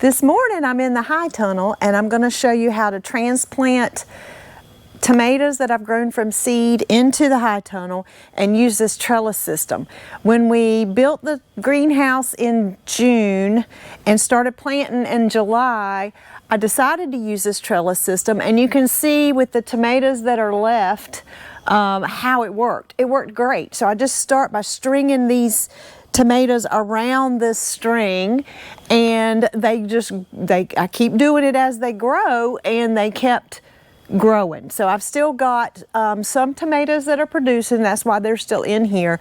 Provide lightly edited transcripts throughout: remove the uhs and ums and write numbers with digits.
This morning I'm in the high tunnel and I'm going to show you how to transplant tomatoes that I've grown from seed into the high tunnel and use this trellis system. When we built the greenhouse in June and started planting in July, I decided to use this trellis system, and you can see with the tomatoes that are left how it worked. It worked great. So I just start by stringing these tomatoes around this string, and I keep doing it as they grow, and they kept growing. So I've still got some tomatoes that are producing. That's why they're still in here.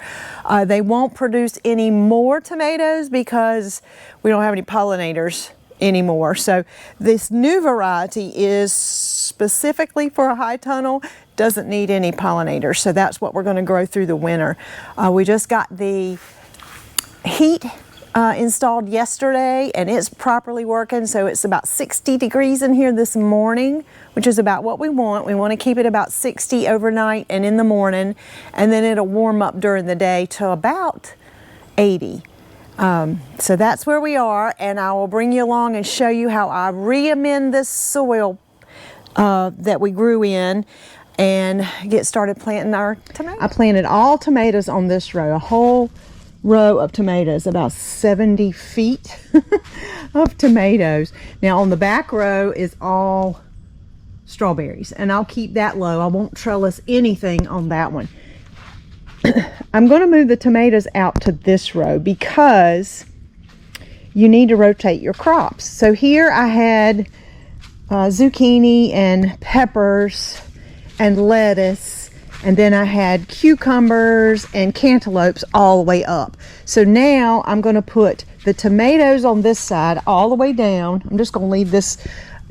They won't produce any more tomatoes because we don't have any pollinators anymore. So this new variety is specifically for a high tunnel, doesn't need any pollinators. So that's what we're going to grow through the winter. We just got the heat installed yesterday, and it's properly working. So it's about 60 degrees in here this morning, which is about what we want. We want to keep it about 60 overnight and in the morning, and then it'll warm up during the day to about 80. So that's where we are, and I will bring you along and show you how I re-amend this soil that we grew in and get started planting our tomatoes. I planted all tomatoes on this row, a whole row of tomatoes, about 70 feet of tomatoes. Now on the back row is all strawberries, and I'll keep that low. I won't trellis anything on that one. I'm going to move the tomatoes out to this row because you need to rotate your crops. So here I had zucchini and peppers and lettuce, and then I had cucumbers and cantaloupes all the way up. So now I'm going to put the tomatoes on this side all the way down. I'm just going to leave this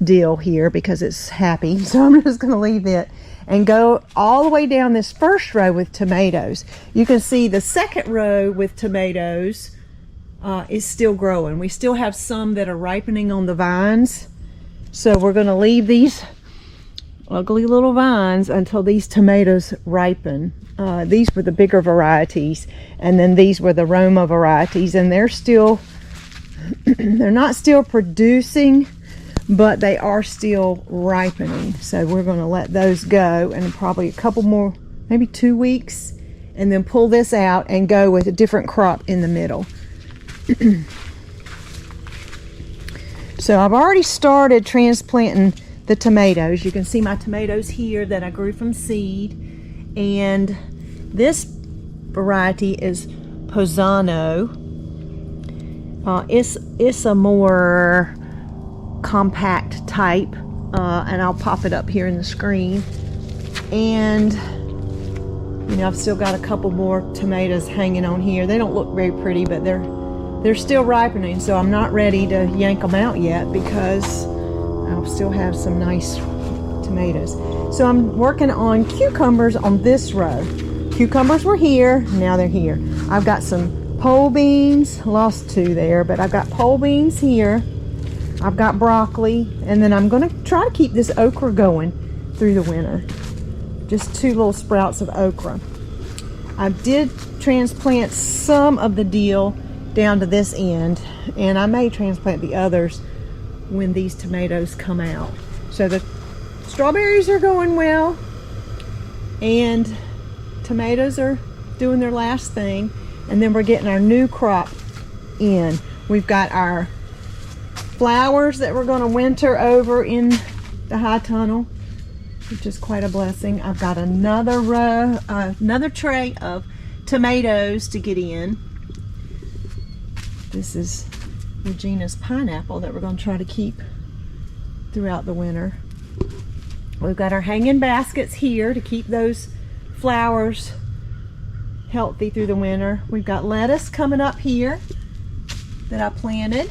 deal here because it's happy, so I'm just going to leave it and go all the way down this first row with tomatoes. You can see the second row with tomatoes is still growing. We still have some that are ripening on the vines, so we're going to leave these ugly little vines until these tomatoes ripen. These were the bigger varieties, and then these were the Roma varieties, and they're still they're not still producing, but they are still ripening. So we're going to let those go, and probably a couple more, maybe 2 weeks, and then pull this out and go with a different crop in the middle. So I've already started transplanting the tomatoes. You can see my tomatoes here that I grew from seed, and this variety is Posano. It's a more compact type, and I'll pop it up here in the screen. And you know, I've still got a couple more tomatoes hanging on here. They don't look very pretty, but they're still ripening, so I'm not ready to yank them out yet because I'll still have some nice tomatoes. So I'm working on cucumbers on this row. Cucumbers were here, now they're here. I've got some pole beans, lost 2 there, but I've got pole beans here. I've got broccoli, and then I'm going to try to keep this okra going through the winter. Just 2 little sprouts of okra. I did transplant some of the dill down to this end, and I may transplant the others when these tomatoes come out. So the strawberries are going well, and tomatoes are doing their last thing, and then we're getting our new crop in. We've got our flowers that we're going to winter over in the high tunnel, which is quite a blessing. I've got another row, another tray of tomatoes to get in. This is Regina's pineapple that we're going to try to keep throughout the winter. We've got our hanging baskets here to keep those flowers healthy through the winter. We've got lettuce coming up here that I planted.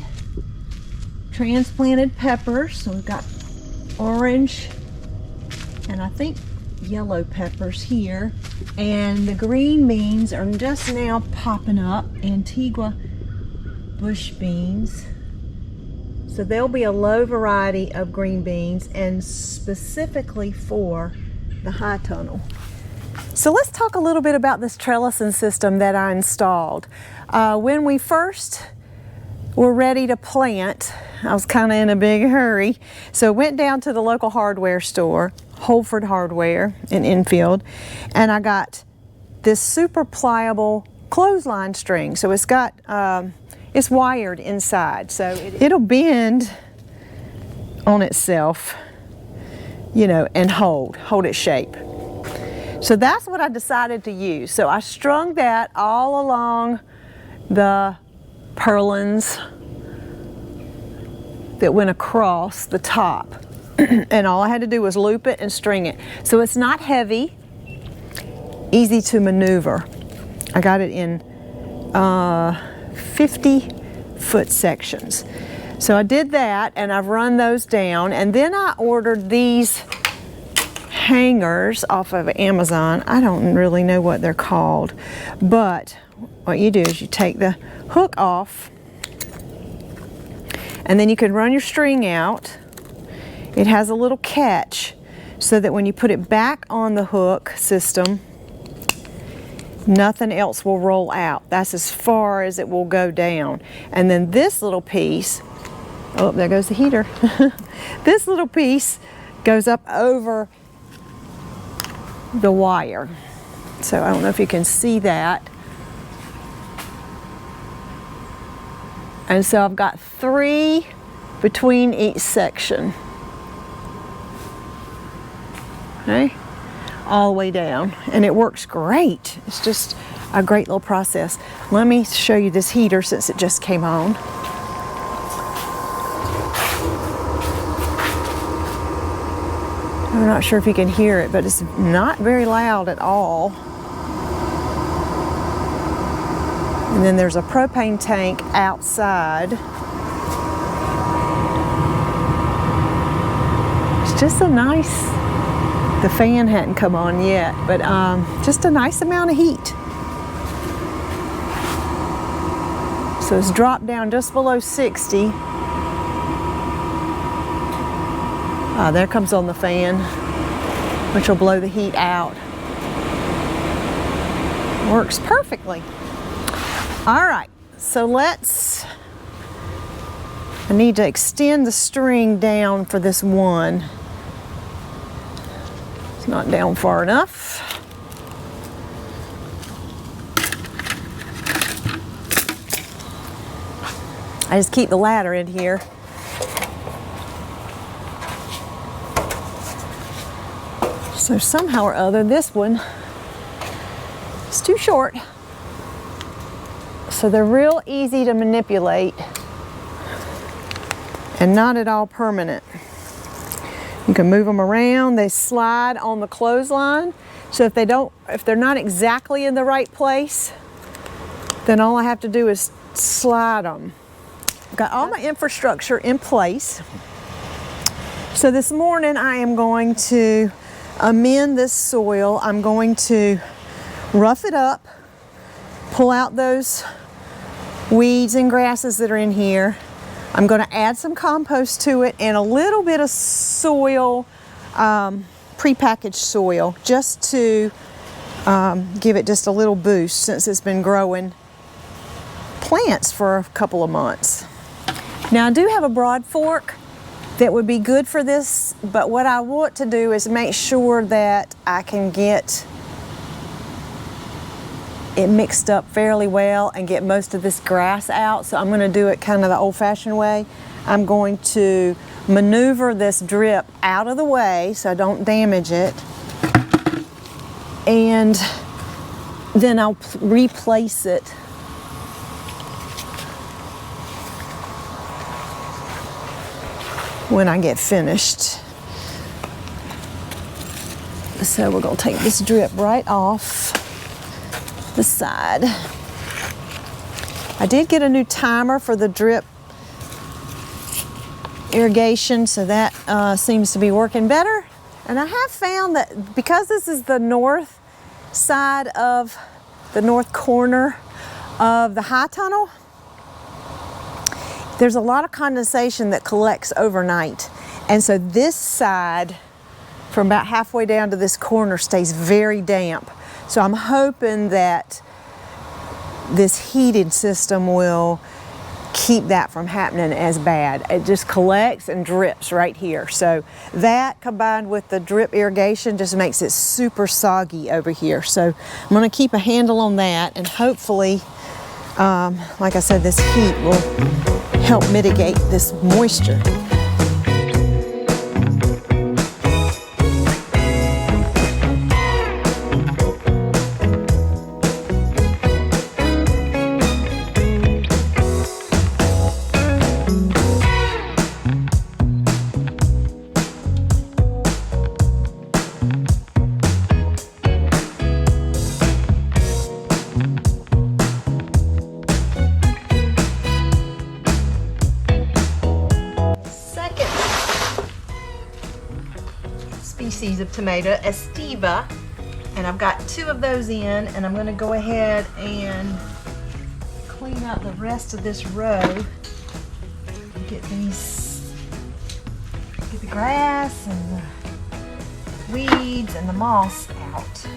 Transplanted peppers, so we've got orange and I think yellow peppers here, and the green beans are just now popping up, Antigua bush beans. So there'll be a low variety of green beans, and specifically for the high tunnel. So let's talk a little bit about this trellising system that I installed. When we first were ready to plant. I was kind of in a big hurry, so went down to the local hardware store, Holford Hardware in Enfield, and I got this super pliable clothesline string. So it's got, it's wired inside, so it'll bend on itself, you know, and hold its shape. So that's what I decided to use. So I strung that all along the purlins that went across the top. And all I had to do was loop it and string it. So it's not heavy, easy to maneuver. I got it in 50-foot sections. So I did that, and I've run those down, and then I ordered these hangers off of Amazon. I don't really know what they're called, but what you do is you take the hook off, and then you can run your string out. It has a little catch so that when you put it back on the hook system, nothing else will roll out. That's as far as it will go down. And then this little piece, oh, there goes the heater. This little piece goes up over the wire. So I don't know if you can see that. And so I've got 3 between each section. Okay, all the way down, and it works great. It's just a great little process. Let me show you this heater since it just came on. I'm not sure if you can hear it, but it's not very loud at all. And then there's a propane tank outside. It's just a nice, the fan hadn't come on yet, but just a nice amount of heat. So it's dropped down just below 60. There comes on the fan, which will blow the heat out. Works perfectly. All right, so I need to extend the string down for this one. It's not down far enough. I just keep the ladder in here. So somehow or other, this one is too short. So they're real easy to manipulate and not at all permanent. You can move them around. They slide on the clothesline. So if they're not exactly in the right place, then all I have to do is slide them. I've got all my infrastructure in place. So this morning I am going to amend this soil. I'm going to rough it up, pull out those weeds and grasses that are in here. I'm going to add some compost to it and a little bit of soil, prepackaged soil, just to give it just a little boost since it's been growing plants for a couple of months. Now I do have a broad fork that would be good for this, but what I want to do is make sure that I can get it mixed up fairly well and get most of this grass out. So I'm going to do it kind of the old-fashioned way. I'm going to maneuver this drip out of the way so I don't damage it, and then I'll replace it when I get finished. So we're going to take this drip right off the side. I did get a new timer for the drip irrigation, so that seems to be working better. And I have found that because this is the north side of the north corner of the high tunnel, there's a lot of condensation that collects overnight. And so this side, from about halfway down to this corner, stays very damp. So I'm hoping that this heated system will keep that from happening as bad. It just collects and drips right here. So that combined with the drip irrigation just makes it super soggy over here. So I'm going to keep a handle on that, and hopefully, like I said, this heat will help mitigate this moisture. Species of tomato, Estiva, and I've got 2 of those in, and I'm going to go ahead and clean out the rest of this row. Get the grass and the weeds and the moss out.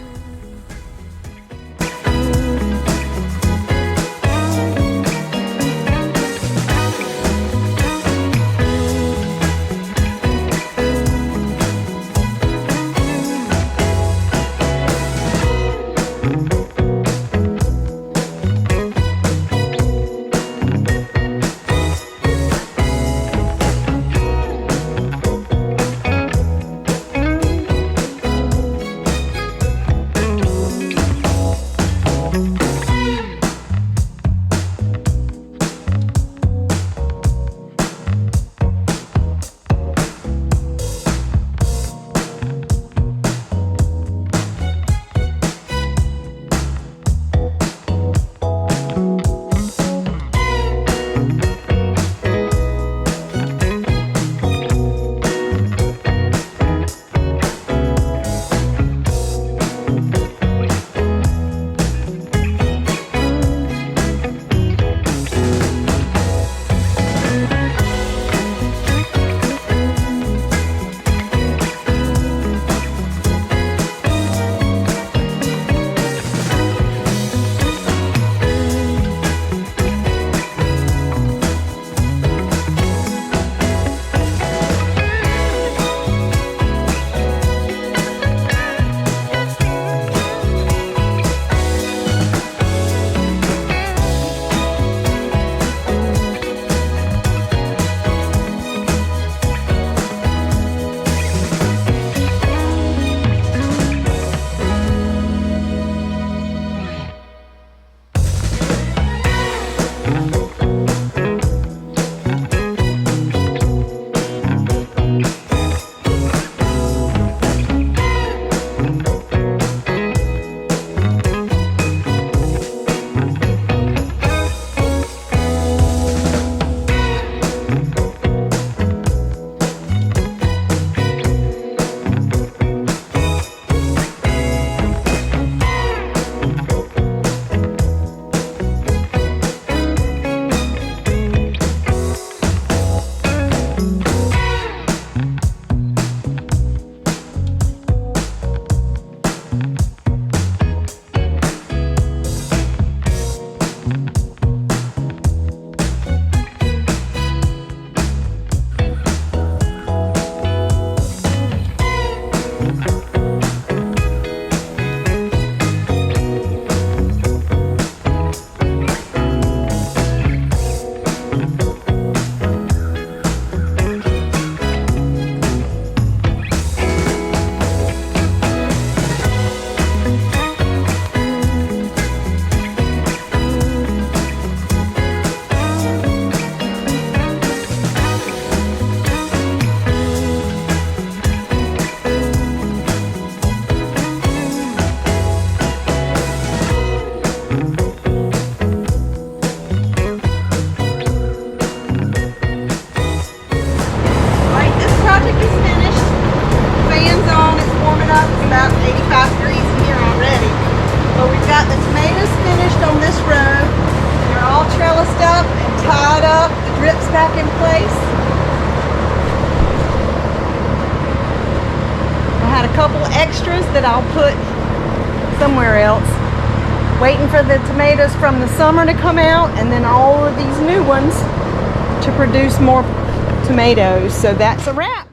back in place. I had a couple extras that I'll put somewhere else. Waiting for the tomatoes from the summer to come out, and then all of these new ones to produce more tomatoes. So that's a wrap.